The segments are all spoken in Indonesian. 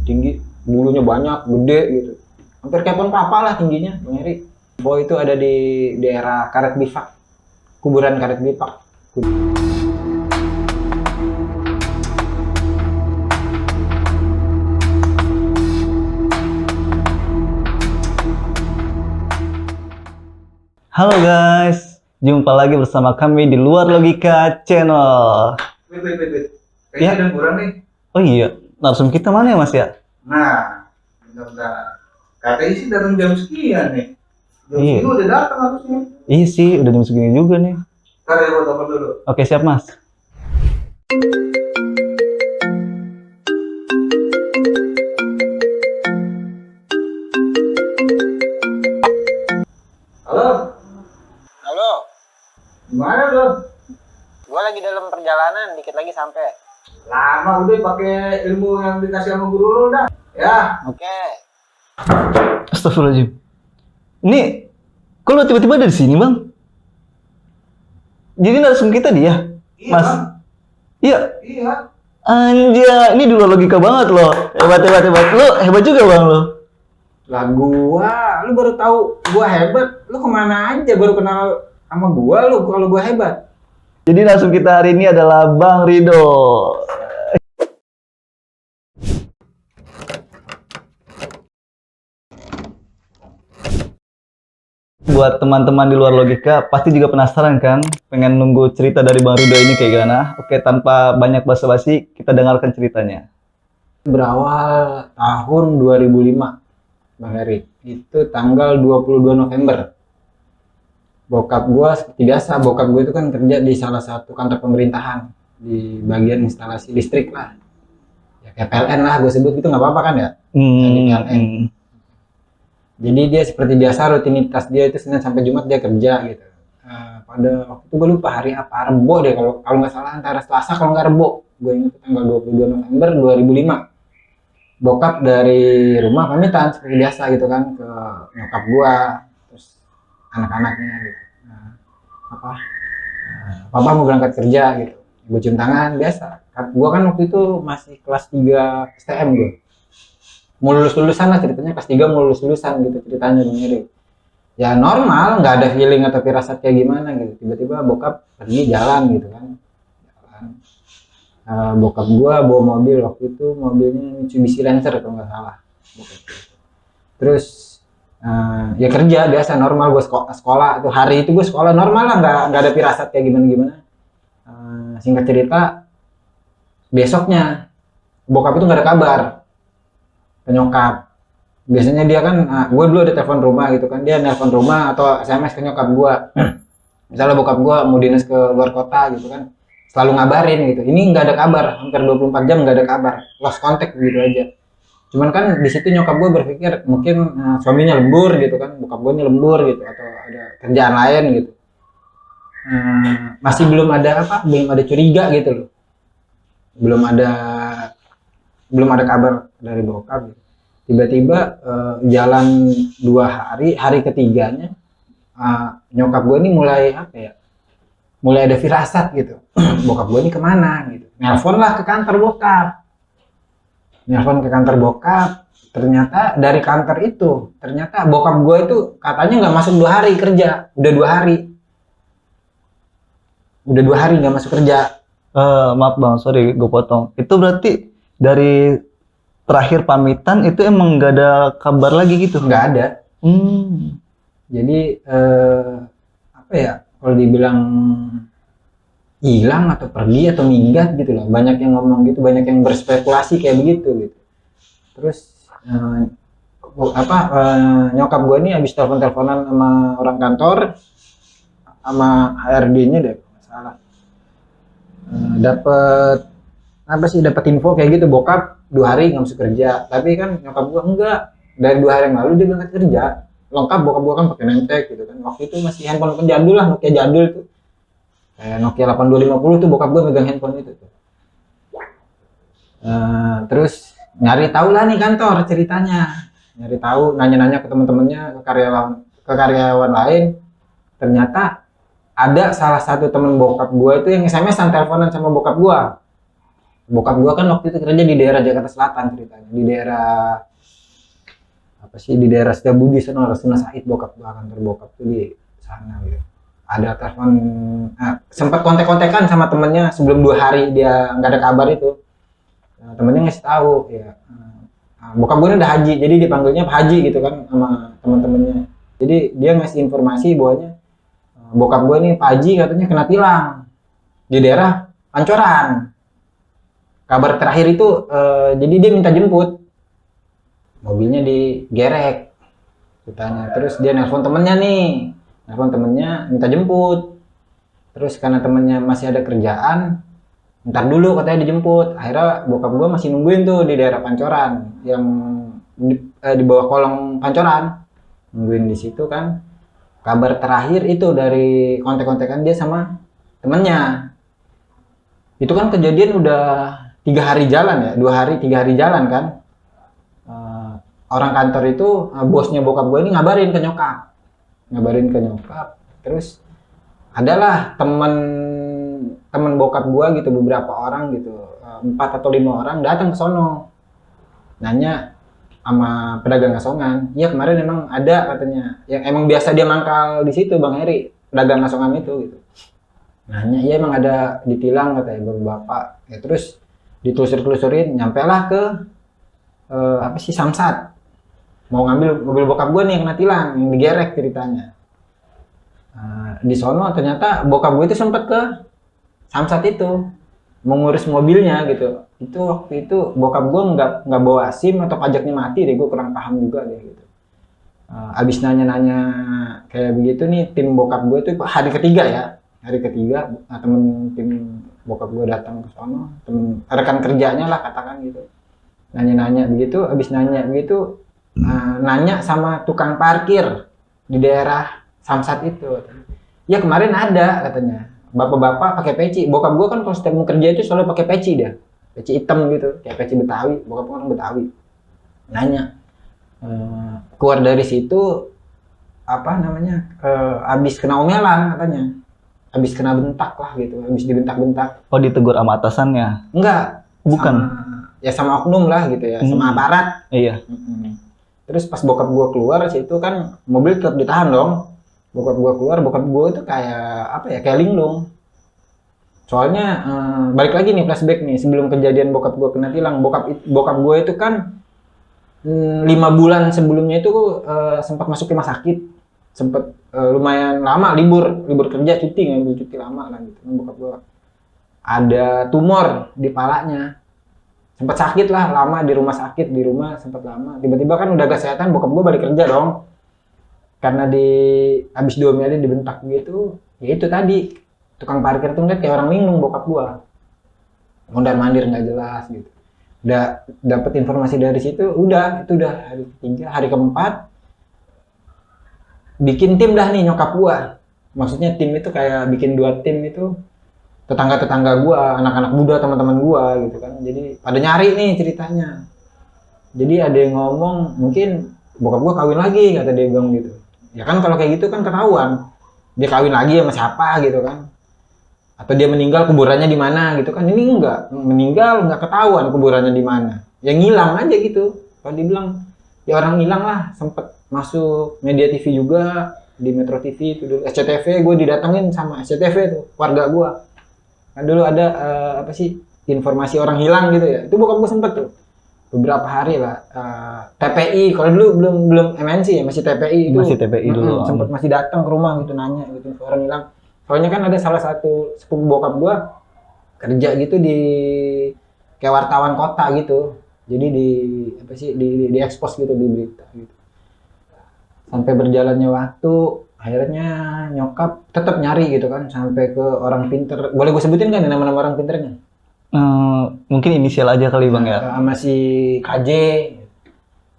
tinggi, bulunya banyak, gede gitu. Hampir kayak pohon kelapa lah tingginya, Bang Heri. Bahwa itu ada di daerah Karet Bifak, kuburan Karet Bifak. Halo guys, jumpa lagi bersama kami di Luar Logika Channel. Wait. Kayaknya Ya. ada kurang nih. Oh iya, narsum kita mana ya Mas ya? Nah, bentar. Katanya sih datang jam sekian nih. Jam Iya. segini udah datang harusnya. Iya sih, udah jam segini juga nih. Ntar ya, buat telepon dulu. Oke, siap Mas. Halo, Halo, gimana lo? gua lagi dalam perjalanan, dikit lagi sampai. Lama udah pakai ilmu yang dikasih sama guru lo dah. Ya, Oke. Astagfirullahaladzim. Ini, kok lo tiba-tiba ada di sini Bang? Jadi narsum kita dia? iya Mas. Bang. Iya. Iya. Anjay, ini di Luar Logika banget loh. Hebat. Lo hebat juga Bang lo. Lah gua, lu baru tahu gua hebat, lu kemana aja baru kenal sama gua lu kalau gua hebat. Jadi narsum kita hari ini adalah Bang Rido. Buat teman-teman di Luar Logika, pasti juga penasaran kan? Pengen nunggu cerita dari Bang Rido ini kayak gimana? Oke, tanpa banyak basa-basi, kita dengarkan ceritanya. Berawal tahun 2005, Bang Heri. Itu tanggal 22 November. Bokap gua seperti biasa, bokap gua itu kan kerja di salah satu kantor pemerintahan di bagian instalasi listrik lah. Ya kayak PLN lah, gue sebut itu nggak apa-apa kan ya? Jadi PLN. Jadi dia seperti biasa rutinitas dia itu Senin sampai Jumat dia kerja gitu. Pada waktu itu gue lupa hari apa, Rebo deh kalau nggak salah, antara Selasa kalau nggak Rebo. Gue ingat tanggal 22 November 2005. Bokap dari rumah pamitan seperti biasa gitu kan ke nyokap gua terus anak-anaknya gitu. Papa mau berangkat kerja gitu. Gue cium tangan biasa. Gua kan waktu itu masih kelas 3 STM gue. Mau lulusan lah ceritanya, kelas 3 mau lulusan gitu ceritanya Bang Heri. Ya normal, nggak ada feeling atau firasat kayak gimana gitu. Tiba-tiba bokap pergi jalan gitu kan. Bokap gua bawa mobil waktu itu, mobilnya Mitsubishi Lancer kalau nggak salah. Terus ya kerja biasa normal, gua sekolah tuh hari itu gue sekolah normal lah, nggak ada firasat kayak gimana. Singkat cerita, besoknya bokap itu nggak ada kabar ke nyokap. Biasanya dia kan, gue dulu ada telepon rumah gitu kan, dia nelpon rumah atau SMS ke nyokap gue. Misalnya bokap gue mau dinas ke luar kota gitu kan, selalu ngabarin gitu. Ini nggak ada kabar, hampir 24 jam nggak ada kabar, lost contact gitu aja. Cuman kan di situ nyokap gue berpikir mungkin suaminya lembur gitu kan, bokap gue lembur gitu atau ada kerjaan lain gitu. Masih belum ada curiga gitu loh. Belum ada kabar dari bokap gitu. Tiba-tiba jalan 2 hari, hari ketiganya nyokap gue ini mulai mulai ada firasat gitu. Bokap gue ini kemana gitu. Nelpon lah ke kantor bokap. Ternyata dari kantor itu, ternyata bokap gue itu katanya nggak masuk 2 hari kerja. Udah 2 hari nggak masuk kerja. Maaf Bang, sorry gue potong. Itu berarti dari terakhir pamitan itu emang nggak ada kabar lagi gitu? Nggak ada. Jadi kalau dibilang hilang atau pergi atau minggat gitu loh, banyak yang ngomong gitu, banyak yang berspekulasi kayak begitu gitu. Terus nyokap gue ini habis teleponan sama orang kantor, sama HRD-nya deh kalau nggak salah, dapat info kayak gitu, bokap 2 hari nggak masuk kerja. Tapi kan nyokap gue enggak, dari 2 hari yang lalu dia berangkat kerja lengkap. Bokap gua kan pakai nemtek gitu kan, waktu itu masih handphone jadul lah, Nokia jadul tuh, kayak Nokia 8250 tuh bokap gua megang handphone itu tuh. Terus nyari tahu lah nih kantor ceritanya, nyari tahu, nanya-nanya ke teman-temannya, ke karyawan lain. Ternyata ada salah satu temen bokap gua itu yang SMS-an teleponan sama bokap gua. Bokap gua kan waktu itu kerja di daerah Jakarta Selatan ceritanya, di daerah apa sih, di daerah Setiabudi sana, Rasuna Said. Bokap gua, kantor bokap tuh di sana gitu. Ada telepon, sempat kontek-kontekan sama temennya sebelum 2 hari dia nggak ada kabar itu. Temennya ngasih tahu ya, bokap gue ini udah haji, jadi dipanggilnya Pak Haji gitu kan sama teman-temannya. Jadi dia ngasih informasi bahwanya bokap gue nih Pak Haji katanya kena tilang di daerah Pancoran. Kabar terakhir itu jadi dia minta jemput, mobilnya digerek katanya. Terus dia nelpon temennya minta jemput. Terus karena temennya masih ada kerjaan, ntar dulu katanya dijemput. Akhirnya bokap gue masih nungguin tuh di daerah Pancoran, yang di bawah kolong Pancoran, nungguin di situ kan. Kabar terakhir itu dari kontek-kontekan dia sama temennya. Itu kan kejadian udah 3 hari jalan ya, 2 hari 3 hari jalan kan. Orang kantor itu, bosnya bokap gue ini ngabarin ke nyokap. Terus adalah temen bokap gue gitu, beberapa orang gitu, 4 atau 5 orang datang ke sono, nanya sama pedagang asongan. Iya kemarin emang ada katanya, yang emang biasa dia mangkal di situ Bang Heri, pedagang asongan itu gitu. Nanya, iya emang ada ditilang katanya bapak. Ya terus ditelusur-telusurin, nyampelah ke apa sih, Samsat. Mau ngambil mobil bokap gue nih yang kena tilang, yang digerek ceritanya. Di sono ternyata bokap gue itu sempet ke Samsat itu mau ngurus mobilnya gitu. Itu waktu itu bokap gue nggak bawa SIM atau pajaknya mati deh, gue kurang paham juga deh gitu. Abis nanya-nanya kayak begitu nih, tim bokap gue tuh hari ketiga, temen tim bokap gue datang ke sono, rekan kerjanya lah katakan gitu. Nanya-nanya begitu, abis nanya begitu, nanya sama tukang parkir di daerah Samsat itu. Ya kemarin ada katanya, bapak-bapak pakai peci. Bokap gue kan kalau setiap mau kerja itu selalu pakai peci dia, peci hitam gitu, kayak peci Betawi. Bokap orang Betawi. Nanya, keluar dari situ apa namanya, abis kena omelan katanya, abis kena bentak lah gitu, abis dibentak-bentak. Oh, ditegur sama atasannya? Enggak, Bukan. sama oknum lah gitu ya, sama aparat. Iya. Terus pas bokap gue keluar situ kan mobil tetap ditahan dong. Bokap gue keluar, bokap gue itu kayak apa ya, kayak linglung. Soalnya balik lagi nih, flashback nih, sebelum kejadian bokap gue kena tilang, bokap gue itu kan 5 bulan sebelumnya itu sempat masuk rumah sakit, sempat lumayan lama libur kerja, ngambil cuti lama lah gitu. Bokap gue ada tumor di palanya, sempat sakit lah lama di rumah sakit, sempat lama. Tiba-tiba kan udah kesehatan, bokap gue balik kerja dong. Karena habis diomelin, dibentak gitu, ya itu tadi tukang parkir tuh ngeliat kayak orang linglung bokap gua, mondar mandir nggak jelas gitu. Udah dapet informasi dari situ, udah hari ketiga, hari keempat bikin tim dah nih nyokap gua. Maksudnya tim itu kayak bikin 2 tim itu, tetangga gua, anak-anak muda, teman-teman gua gitu kan. Jadi pada nyari nih ceritanya. Jadi ada yang ngomong mungkin bokap gua kawin lagi, kata dia bilang gitu. Ya kan kalau kayak gitu kan ketahuan dia kawin lagi sama siapa gitu kan, atau dia meninggal kuburannya di mana gitu kan. Ini enggak meninggal, enggak ketahuan kuburannya di mana, yang ngilang aja gitu. Kalau dibilang ya orang ngilang lah, sempet masuk media TV juga, di Metro TV itu dulu, SCTV. Gue didatengin sama SCTV tuh, warga gue kan dulu ada apa sih, informasi orang hilang gitu ya. Itu bokap gue sempet tuh beberapa hari lah, TPI, kalau dulu belum MNC ya, masih TPI itu. Masih TPI dulu. Sempat masih datang ke rumah gitu, nanya gitu orang hilang. Soalnya kan ada salah satu sepupu bokap gua kerja gitu di kayak wartawan kota gitu. Jadi di expose gitu di berita gitu. Sampai berjalannya waktu, akhirnya nyokap tetap nyari gitu kan, sampai ke orang pinter. Boleh gue sebutin kan nama-nama orang pinternya? Mungkin inisial aja kali Bang ya. Sama si KJ,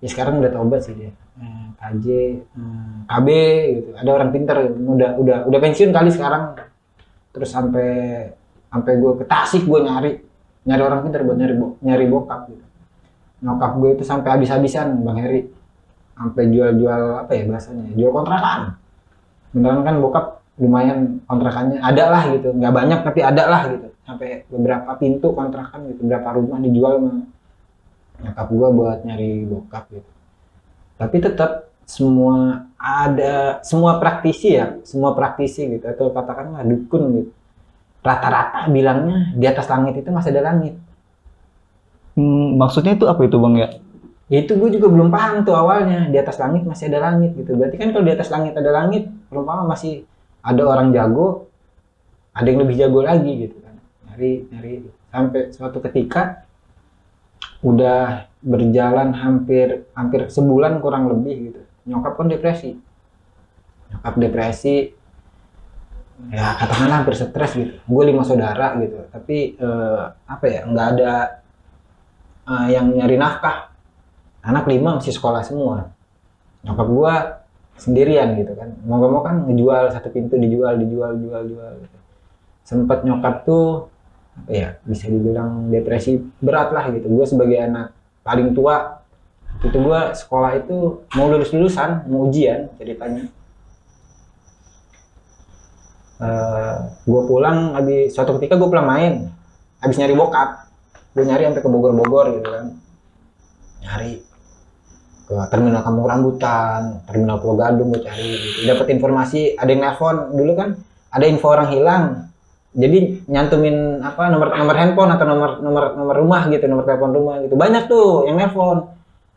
ya sekarang udah tobat sih dia. KJ, KB gitu. Ada orang pinter, udah pensiun kali sekarang. Terus sampai gue ke Tasik, gue nyari orang pinter buat nyari bokap gitu. Nyokap gue itu sampai habis-habisan Bang Heri, sampai jual apa ya bahasanya, jual kontrakan. Beneran kan bokap lumayan kontrakannya, ada lah gitu, nggak banyak tapi ada lah gitu. sampai beberapa pintu kontrakan gitu, beberapa rumah dijual sama nyokap gue buat nyari bokap gitu. Tapi tetap semua praktisi gitu, atau katakanlah dukun gitu, rata-rata bilangnya di atas langit itu masih ada langit. Maksudnya itu apa itu Bang ya? Itu gue juga belum paham tuh awalnya, di atas langit masih ada langit gitu. Berarti kan kalau di atas langit ada langit, belum paham masih ada orang jago, ada yang lebih jago lagi gitu kan. Nyari sampai suatu ketika udah berjalan hampir sebulan kurang lebih gitu. Nyokap kan depresi. Ya katakanlah hampir stres gitu. Gue 5 saudara gitu, tapi nggak ada yang nyari nafkah. Anak 5 masih sekolah semua. Nyokap gua sendirian gitu kan. Mau kan ngejual satu pintu, dijual gitu. Sempet nyokap tuh bisa dibilang depresi berat lah gitu. Gua sebagai anak paling tua itu gua sekolah itu mau lulusan, mau ujian ceritanya. Gua pulang suatu ketika gua pulang main, habis nyari bokap. Gua nyari sampai ke Bogor gitu kan. Nyari ke terminal Kampung Rambutan, terminal Pulau Gadung, gue cari gitu. Dapat informasi ada yang nelpon dulu kan, ada info orang hilang. Jadi nyantumin nomor handphone atau nomor rumah gitu, nomor telepon rumah gitu. Banyak tuh yang nelpon.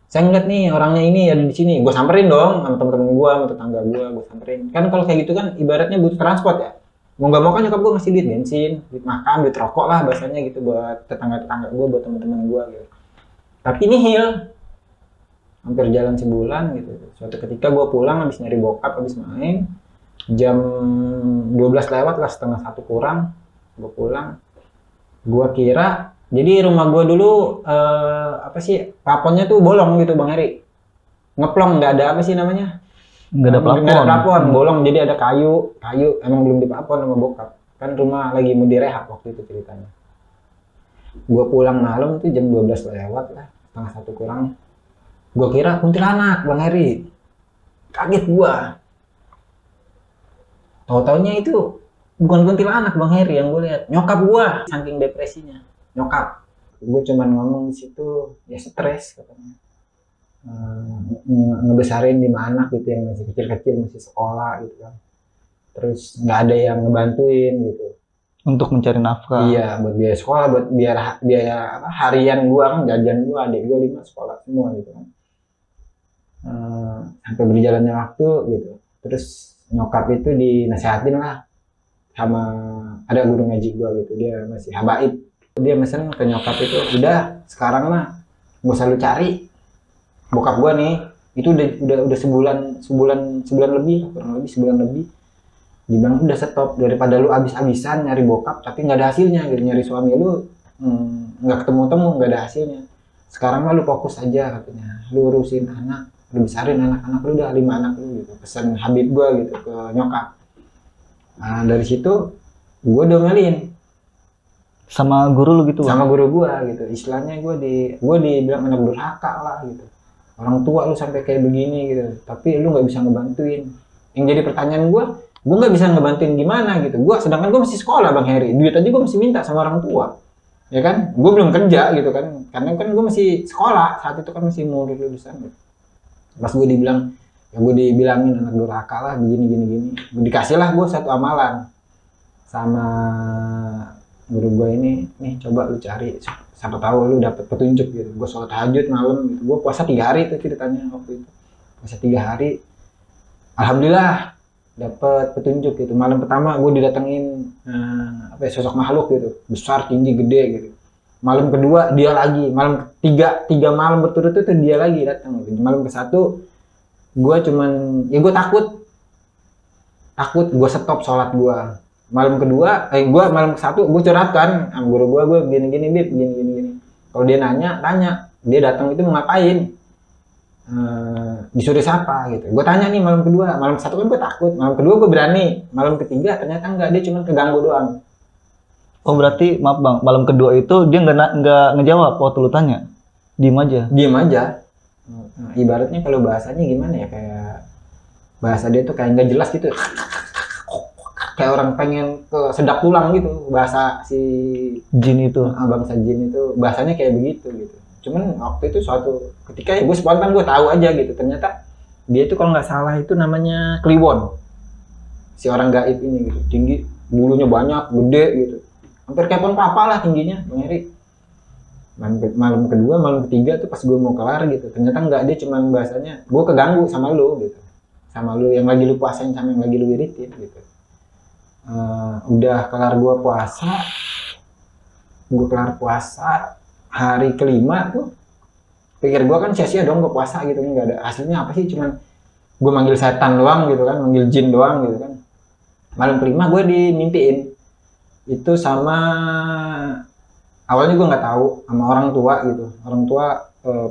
Saya ngeliat nih orangnya ini ada di sini. Gue samperin dong sama temen-temen gue, sama tetangga gue samperin. Kan kalau kayak gitu kan ibaratnya butuh transport ya. Mau nggak mau kan nyokap gue ngasih duit bensin, duit makan, duit rokok lah bahasanya gitu buat tetangga-tetangga gue, buat temen-temen gue gitu. Tapi nihil. Hampir jalan sebulan gitu. Suatu ketika gue pulang habis nyari bokap, habis main, jam 12 lewat lah, setengah 1 kurang, gue pulang. Gue kira, jadi rumah gue dulu plafonnya tuh bolong gitu Bang Heri. Ngeplong, nggak ada Nggak ada plafon. Bolong, jadi ada kayu emang belum diplafon sama bokap. Kan rumah lagi mau direhab waktu itu ceritanya. Gue pulang malam tuh jam 12 lewat lah, setengah 1 kurang. Gue kira kuntilanak Bang Heri, kaget gue. Tahu-taunya itu bukan kuntilanak Bang Heri yang gue lihat, nyokap gue saking depresinya. Nyokap, gue cuman ngomong di situ ya stres katanya. Ngebesarin 5 anak gitu yang masih kecil-kecil, masih sekolah gitu kan. Terus nggak ada yang ngebantuin gitu. Untuk mencari nafkah. Iya, buat biaya sekolah, buat biaya harian gua kan, jajan gua, adik gua 5 sekolah semua gitu kan. Sampai berjalannya waktu gitu. Terus nyokap itu dinasihatin lah sama ada guru ngaji gua gitu, dia masih habaib. Dia mesen ke nyokap itu, udah sekarang mah nggak usah lu cari bokap gua nih, itu udah sebulan lebih, kurang lebih sebulan lebih. Dibilang udah stop, daripada lu abis-abisan nyari bokap tapi nggak ada hasilnya gitu, nyari suami lu nggak ketemu-temu, nggak ada hasilnya. Sekarang mah lu fokus aja katanya, lu urusin anak, lu besarin anak-anak lu, udah 5 anak lu gitu, pesan Habib gua gitu ke nyokap. Nah dari situ gua domelin sama guru lu gitu sama guru gua gitu, istilahnya gua dibilang anak durhaka lah gitu, orang tua lu sampai kayak begini gitu, tapi lu nggak bisa ngebantuin. Yang jadi pertanyaan gua nggak bisa ngebantuin gimana gitu, sedangkan gua masih sekolah Bang Heri, duit aja gua masih minta sama orang tua ya kan, gua belum kerja gitu kan, karena kan gua masih sekolah saat itu kan, masih mau lulusan gitu. Pas gua dibilangin anak durhaka lah, begini, dikasih lah gua satu amalan sama guru gue ini, nih coba lu cari, siapa tahu lu dapet petunjuk gitu. Gue sholat tahajud malam gitu, gue puasa 3 hari tuh ceritanya waktu itu, puasa 3 hari, alhamdulillah dapet petunjuk gitu. Malam pertama gue didatengin sosok makhluk gitu, besar, tinggi, gede gitu. Malam kedua dia lagi, malam ketiga, 3 malam berturut-turut itu dia lagi datang gitu. Malam ke-1 gue cuman, ya gue takut gue stop sholat gue. Malam kedua, malam ke-1 gue curhatkan sama guru gue gini Bib, gini. Kalau dia tanya, dia datang itu mau ngapain? Disuruh siapa gitu. Gue tanya nih malam kedua, malam ke-1 kan gue takut, malam kedua gue berani, malam ketiga ternyata enggak, dia cuma keganggu doang. Oh berarti maaf Bang, malam kedua itu dia nggak ngejawab waktu lu tanya, diem aja. Ibaratnya kalau bahasanya gimana ya, kayak bahasa dia tuh kayak nggak jelas gitu. kayak orang pengen ke sedak tulang gitu, bahasa si Jin itu. bangsa jin itu bahasanya kayak begitu gitu. Cuman waktu itu suatu ketika ya gue spontan gue tahu aja gitu, ternyata dia itu kalau nggak salah itu namanya Kliwon, si orang gaib ini gitu, tinggi, bulunya banyak, gede gitu, hampir kayak pohon kelapa lah tingginya, Bang Heri. Malam kedua, malam ketiga tuh pas gue mau kelar gitu, ternyata nggak, dia cuman bahasanya gue keganggu sama lu gitu, sama lu yang lagi lu puasain sama yang lagi lu wiritin gitu. Udah kelar gue kelar puasa hari kelima tuh, pikir gue kan sia-sia dong gue puasa gitu, nggak ada hasilnya apa sih, cuman gue manggil setan doang gitu kan, manggil jin doang gitu kan. Malam kelima gue dimimpiin itu sama, awalnya gue nggak tahu, sama orang tua gitu, orang tua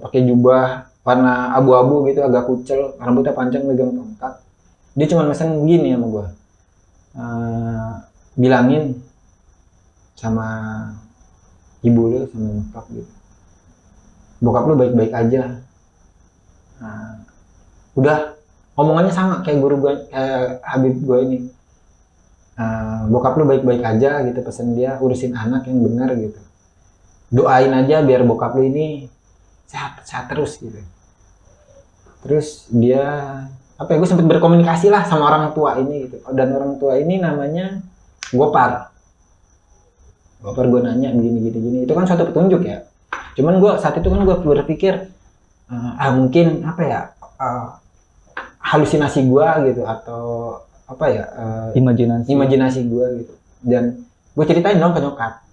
pakai jubah warna abu-abu gitu, agak kucel, rambutnya panjang, megang tongkat. Dia cuma mesen begini sama gue, bilangin sama ibu lu sama nyokap gitu, bokap lu baik-baik aja. Udah omongannya sama kayak guru gue, kayak Habib gue ini, bokap lu baik-baik aja gitu, pesen dia, urusin anak yang benar gitu, doain aja biar bokap lu ini sehat terus gitu. Terus dia apa ya, gue sempet berkomunikasi lah sama orang tua ini gitu, dan orang tua ini namanya Gopar. Gue nanya gini, itu kan suatu petunjuk ya. Cuman gue saat itu kan gue berpikir mungkin apa ya, halusinasi gue gitu, atau apa ya, imajinasi gue gitu. Dan gue ceritain dong ke nyokap,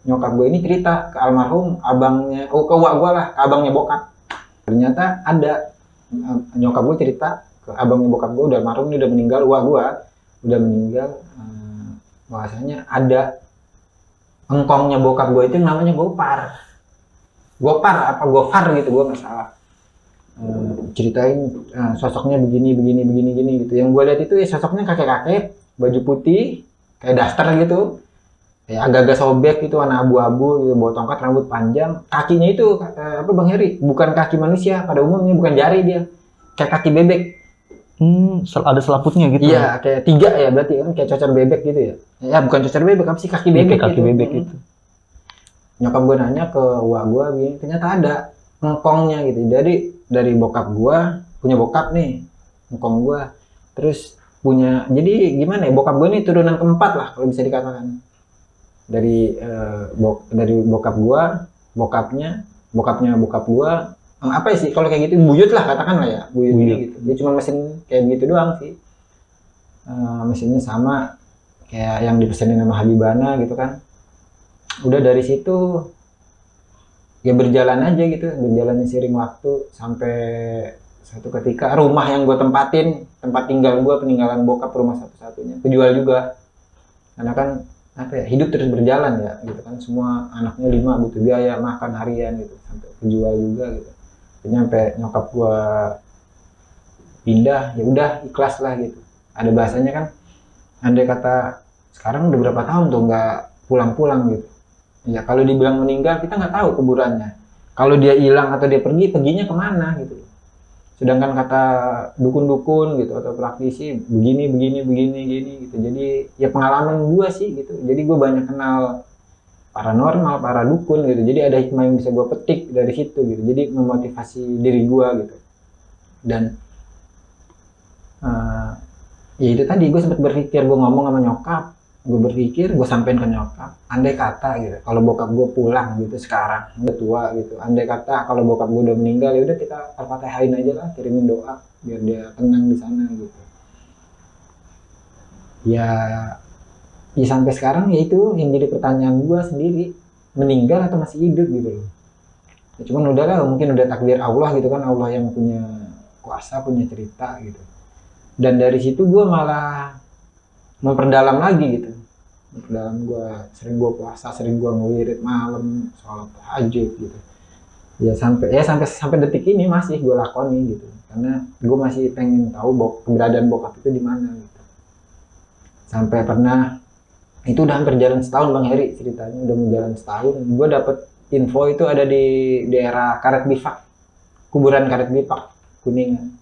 nyokap gue ini cerita ke almarhum abangnya, ke uak gue lah, ke abangnya bokap. Ternyata ada, nyokap gue cerita ke abangnya bokap gue, udah almarhum, udah meninggal, uak gue udah meninggal, bahwasanya ada engkongnya bokap gue itu namanya Gopar apa Gofar gitu, gue nggak salah. Ceritain sosoknya begini gitu. Yang gue lihat itu ya sosoknya kakek-kakek, baju putih kayak daster gitu, kayak agak-agak sobek gitu, warna abu-abu gitu, bawa tongkat, rambut panjang, kakinya itu apa Bang Heri, bukan kaki manusia pada umumnya, bukan jari dia, kayak kaki bebek. Ada selaputnya gitu. Iya, kayak 3 ya berarti kan, kayak cocer bebek gitu ya. Ya bukan cocer bebek, apa sih, kaki bebek kaki gitu. bebek itu. Nyokap gue nanya ke uak gue, gini, ternyata ada engkongnya gitu. Jadi dari bokap gue, punya bokap nih, engkong gue. Terus punya, jadi gimana ya, bokap gue nih turunan keempat lah kalau bisa dikatakan. Dari bokap gue, bokapnya bokap gue, apa sih kalau kayak gitu, buyut lah katakan lah ya, buyut gitu. Dia cuma mesin kayak gitu doang sih, mesinnya sama kayak yang dipesenin sama Habibana gitu kan. Udah dari situ ya berjalan aja gitu, berjalannya seiring waktu, sampai satu ketika rumah yang gue tempatin, tempat tinggal gue, peninggalan bokap, rumah satu-satunya kejual juga, karena kan apa ya, hidup terus berjalan ya gitu kan, semua anaknya 5 butuh biaya makan harian gitu, sampai kejual juga gitu. Sampai nyokap gua pindah, ya udah ikhlas lah gitu. Ada bahasanya kan, andai kata sekarang udah berapa tahun tuh nggak pulang-pulang gitu. Ya kalau dibilang meninggal, kita nggak tahu kuburannya. Kalau dia hilang atau dia perginya kemana gitu. Sedangkan kata dukun-dukun gitu atau praktisi begini gitu. Jadi ya pengalaman gua sih gitu. Jadi gua banyak kenal paranormal, para dukun gitu. Jadi ada hikmah yang bisa gue petik dari situ gitu. Jadi memotivasi diri gue gitu. Dan ya itu tadi, gue sempat berpikir, gue ngomong sama nyokap, gue berpikir, gue sampein ke nyokap, andai kata gitu, kalau bokap gue pulang gitu sekarang, udah tua gitu, andai kata kalau bokap gue udah meninggal, ya udah kita al-fatihain aja lah, kirimin doa biar dia tenang di sana gitu. Ya sampai sekarang ya itu yang jadi pertanyaan gue sendiri, meninggal atau masih hidup gitu loh. Ya, cuman udahlah, mungkin udah takdir Allah gitu kan, Allah yang punya kuasa, punya cerita gitu. Dan dari situ gue malah memperdalam lagi gitu, memperdalam, gue sering gue puasa, sering gue ngewirid malam, sholat tahajud gitu. Ya sampai detik ini masih gue lakoni gitu, karena gue masih pengen tahu keberadaan bokap itu di mana gitu. Sampai pernah, itu udah hampir jalan setahun Bang Heri ceritanya, udah menjalan setahun, gue dapet info itu ada di daerah Karet Bifak, kuburan Karet Bifak, Kuningan,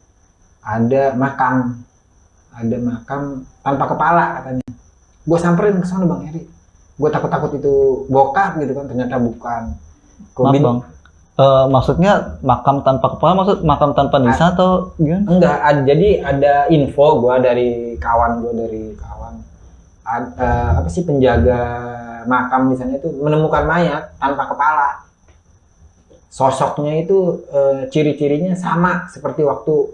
ada makam ada makam tanpa kepala katanya. Gue samperin ke sana Bang Heri. Gue takut-takut itu bokap gitu kan, ternyata bukan. Maaf bang, maksudnya makam tanpa kepala, maksud makam tanpa nisa atau gimana? Enggak, jadi ada info gue dari kawan apa sih penjaga makam di sana itu menemukan mayat tanpa kepala. Sosoknya itu ciri-cirinya sama seperti waktu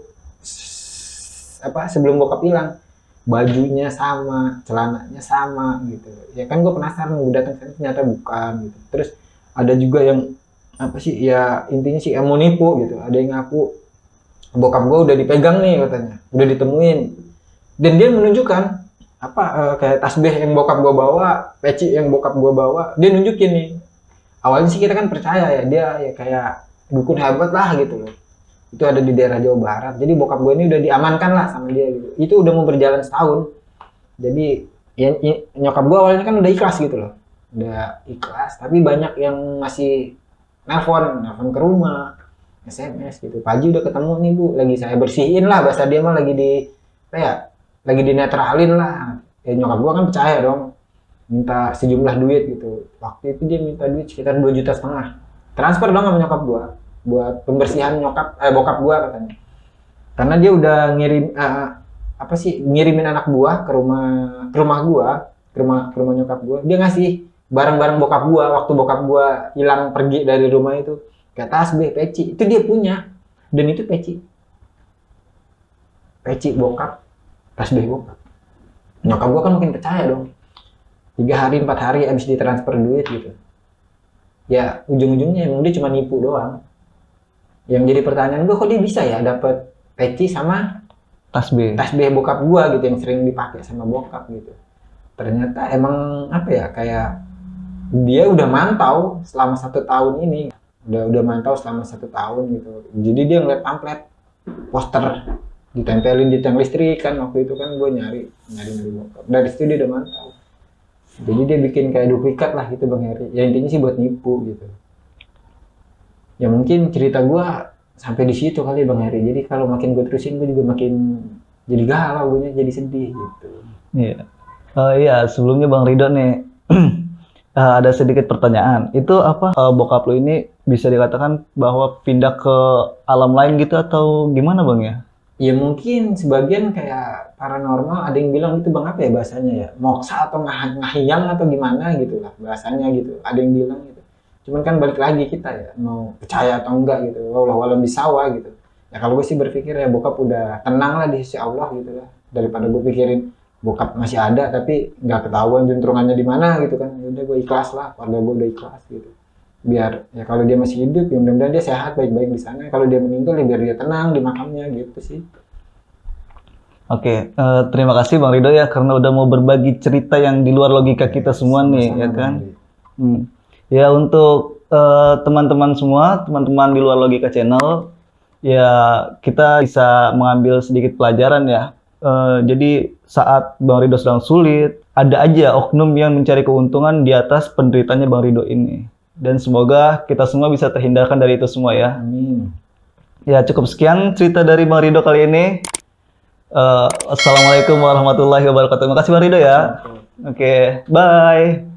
sebelum bokap hilang. Bajunya sama, celananya sama gitu. Ya kan gue penasaran, gue datang sana ternyata bukan gitu. Terus ada juga yang apa sih ya intinya sih yang mau nipu gitu. Ada yang ngaku bokap gue udah dipegang nih katanya, udah ditemuin. Dan dia menunjukkan kayak tasbih yang bokap gue bawa, peci yang bokap gue bawa, dia nunjukin nih. Awalnya sih kita kan percaya ya dia ya kayak dukun hebat lah gitu loh. Itu ada di daerah Jawa Barat. Jadi bokap gue ini udah diamankan lah sama dia gitu. Itu udah mau berjalan setahun. Jadi ya, nyokap gue awalnya kan udah ikhlas gitu loh. Udah ikhlas, tapi banyak yang masih nelpon ke rumah, SMS gitu. Pak Haji udah ketemu nih Bu, lagi saya bersihin lah, bahasa dia mah lagi lagi dinetralin lah. Nyokap gue kan percaya dong, minta sejumlah duit gitu. Waktu itu dia minta duit sekitar 2,5 juta. Transfer dong sama nyokap gue buat pembersihan bokap gue katanya. Karena dia udah ngirimin anak buah ke rumah nyokap gue. Dia ngasih barang-barang bokap gue waktu bokap gue hilang pergi dari rumah itu, kayak tasbih, peci, itu dia punya. Dan itu peci bokap, tasbih bokap. Nyokap gue kan mungkin percaya dong. 3 hari 4 hari abis ditransfer duit gitu. Ya ujung-ujungnya emang dia cuma nipu doang. Yang jadi pertanyaan gue, kok dia bisa ya dapet peci sama tasbih bokap gue gitu yang sering dipakai sama bokap gitu. Ternyata emang kayak dia udah mantau selama 1 tahun ini, udah mantau selama 1 tahun gitu. Jadi dia ngeliat pamflet, poster ditempelin di tiang listrik kan, waktu itu kan gue nyari bokap. Dari situ dia udah mantau. Jadi dia bikin kayak duplikat lah gitu Bang Heri. Ya intinya sih buat nipu gitu. Ya mungkin cerita gue sampai di situ kali Bang Heri. Jadi kalau makin gue terusin gue juga makin jadi galau, gue jadi sedih gitu. Iya. Iya, sebelumnya Bang Ridho nih ada sedikit pertanyaan. Itu bokap lo ini bisa dikatakan bahwa pindah ke alam lain gitu atau gimana Bang ya? Ya mungkin sebagian kayak paranormal, ada yang bilang itu Bang apa ya bahasanya ya, moksa atau ngahiyang atau gimana gitu lah bahasanya gitu. Ada yang bilang gitu. Cuman kan balik lagi kita ya mau percaya atau enggak gitu. Walau bisawa gitu. Ya kalau gue sih berpikir ya bokap udah tenang lah di sisi Allah gitu lah. Daripada gue pikirin bokap masih ada tapi nggak ketahuan juntrungannya di mana gitu kan. Ya udah gue ikhlas lah, keluarga gue udah ikhlas gitu. Biar ya kalau dia masih hidup ya mudah-mudahan dia sehat baik-baik di sana. Kalau dia meninggal ya biar dia tenang di makamnya gitu sih. Oke, terima kasih Bang Ridho ya karena udah mau berbagi cerita yang di luar logika kita semua nih, ya kan? Ya untuk teman-teman semua, teman-teman di luar logika channel, ya kita bisa mengambil sedikit pelajaran ya. Jadi saat Bang Ridho sedang sulit, ada aja oknum yang mencari keuntungan di atas penderitanya Bang Ridho ini. Dan semoga kita semua bisa terhindarkan dari itu semua ya. Amin. Ya cukup sekian cerita dari Bang Ridho kali ini. Assalamualaikum warahmatullahi wabarakatuh. Terima kasih Bang Ridho ya. Oke, bye.